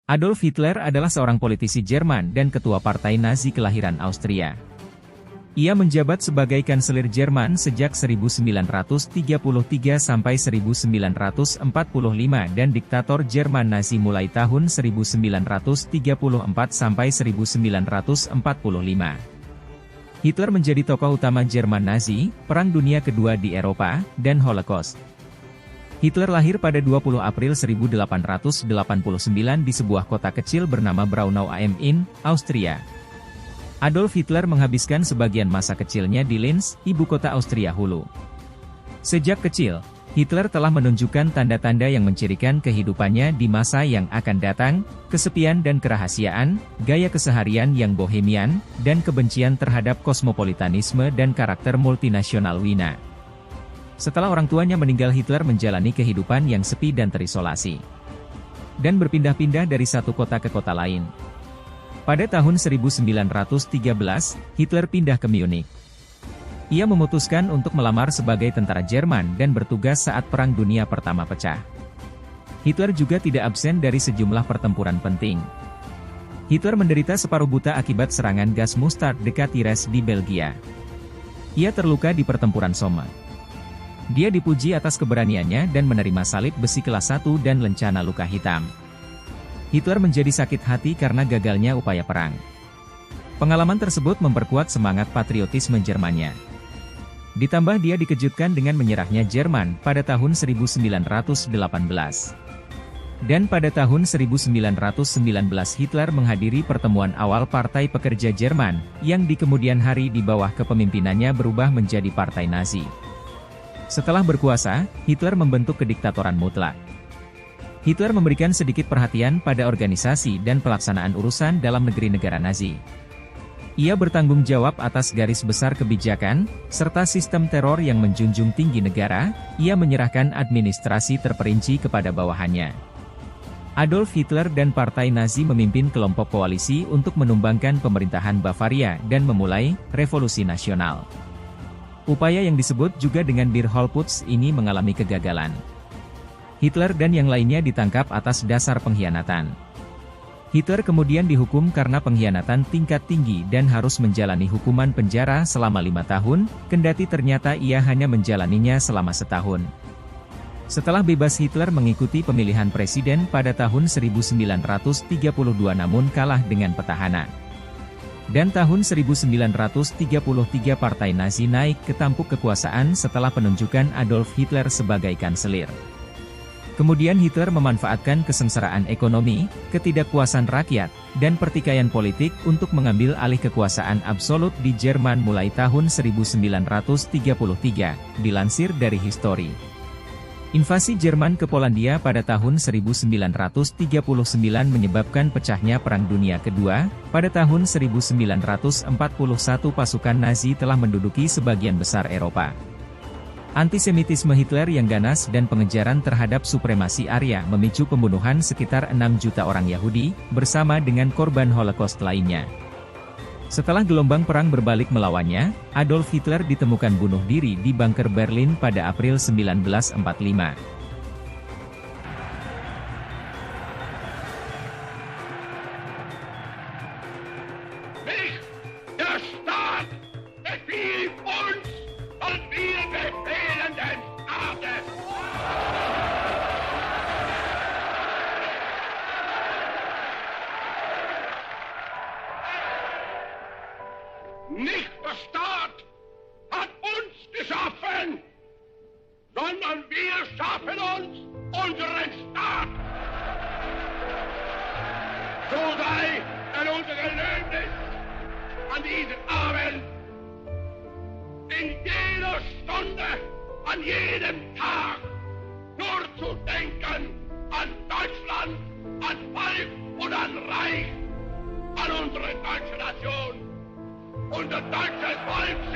Adolf Hitler adalah seorang politisi Jerman dan ketua partai Nazi kelahiran Austria. Ia menjabat sebagai kanselir Jerman sejak 1933 sampai 1945 dan diktator Jerman Nazi mulai tahun 1934 sampai 1945. Hitler menjadi tokoh utama Jerman Nazi, Perang Dunia Kedua di Eropa, dan Holocaust. Hitler lahir pada 20 April 1889 di sebuah kota kecil bernama Braunau am Inn, Austria. Adolf Hitler menghabiskan sebagian masa kecilnya di Linz, ibu kota Austria Hulu. Sejak kecil, Hitler telah menunjukkan tanda-tanda yang mencirikan kehidupannya di masa yang akan datang, kesepian dan kerahasiaan, gaya keseharian yang bohemian, dan kebencian terhadap kosmopolitanisme dan karakter multinasional Wina. Setelah orang tuanya meninggal, Hitler menjalani kehidupan yang sepi dan terisolasi. Dan berpindah-pindah dari satu kota ke kota lain. Pada tahun 1913, Hitler pindah ke Munich. Ia memutuskan untuk melamar sebagai tentara Jerman dan bertugas saat Perang Dunia Pertama pecah. Hitler juga tidak absen dari sejumlah pertempuran penting. Hitler menderita separuh buta akibat serangan gas mustard dekat Tyres di Belgia. Ia terluka di pertempuran Somme. Dia dipuji atas keberaniannya dan menerima salib besi kelas 1 dan lencana luka hitam. Hitler menjadi sakit hati karena gagalnya upaya perang. Pengalaman tersebut memperkuat semangat patriotisme Jermannya. Ditambah dia dikejutkan dengan menyerahnya Jerman pada tahun 1918. Dan pada tahun 1919 Hitler menghadiri pertemuan awal Partai Pekerja Jerman, yang di kemudian hari di bawah kepemimpinannya berubah menjadi Partai Nazi. Setelah berkuasa, Hitler membentuk kediktatoran mutlak. Hitler memberikan sedikit perhatian pada organisasi dan pelaksanaan urusan dalam negeri negara Nazi. Ia bertanggung jawab atas garis besar kebijakan, serta sistem teror yang menjunjung tinggi negara. Ia menyerahkan administrasi terperinci kepada bawahannya. Adolf Hitler dan Partai Nazi memimpin kelompok koalisi untuk menumbangkan pemerintahan Bavaria dan memulai revolusi nasional. Upaya yang disebut juga dengan Beerholputsch ini mengalami kegagalan. Hitler dan yang lainnya ditangkap atas dasar pengkhianatan. Hitler kemudian dihukum karena pengkhianatan tingkat tinggi dan harus menjalani hukuman penjara selama 5 tahun, kendati ternyata ia hanya menjalaninya selama setahun. Setelah bebas, Hitler mengikuti pemilihan presiden pada tahun 1932 namun kalah dengan petahana. Dan tahun 1933 Partai Nazi naik ke tampuk kekuasaan setelah penunjukan Adolf Hitler sebagai kanselir. Kemudian Hitler memanfaatkan kesengsaraan ekonomi, ketidakpuasan rakyat, dan pertikaian politik untuk mengambil alih kekuasaan absolut di Jerman mulai tahun 1933, dilansir dari History. Invasi Jerman ke Polandia pada tahun 1939 menyebabkan pecahnya Perang Dunia Kedua. Pada tahun 1941 pasukan Nazi telah menduduki sebagian besar Eropa. Antisemitisme Hitler yang ganas dan pengejaran terhadap supremasi Arya memicu pembunuhan sekitar 6 juta orang Yahudi, bersama dengan korban Holocaust lainnya. Setelah gelombang perang berbalik melawannya, Adolf Hitler ditemukan bunuh diri di bunker Berlin pada April 1945. Nicht der Staat hat uns geschaffen, sondern wir schaffen uns unseren Staat. So sei dann unser Gelöbnis an diesem Abend, in jeder Stunde, an jedem Tag, nur zu denken an Deutschland, an Volk und an Reich, an unsere deutsche Nation. Unser deutsches Volk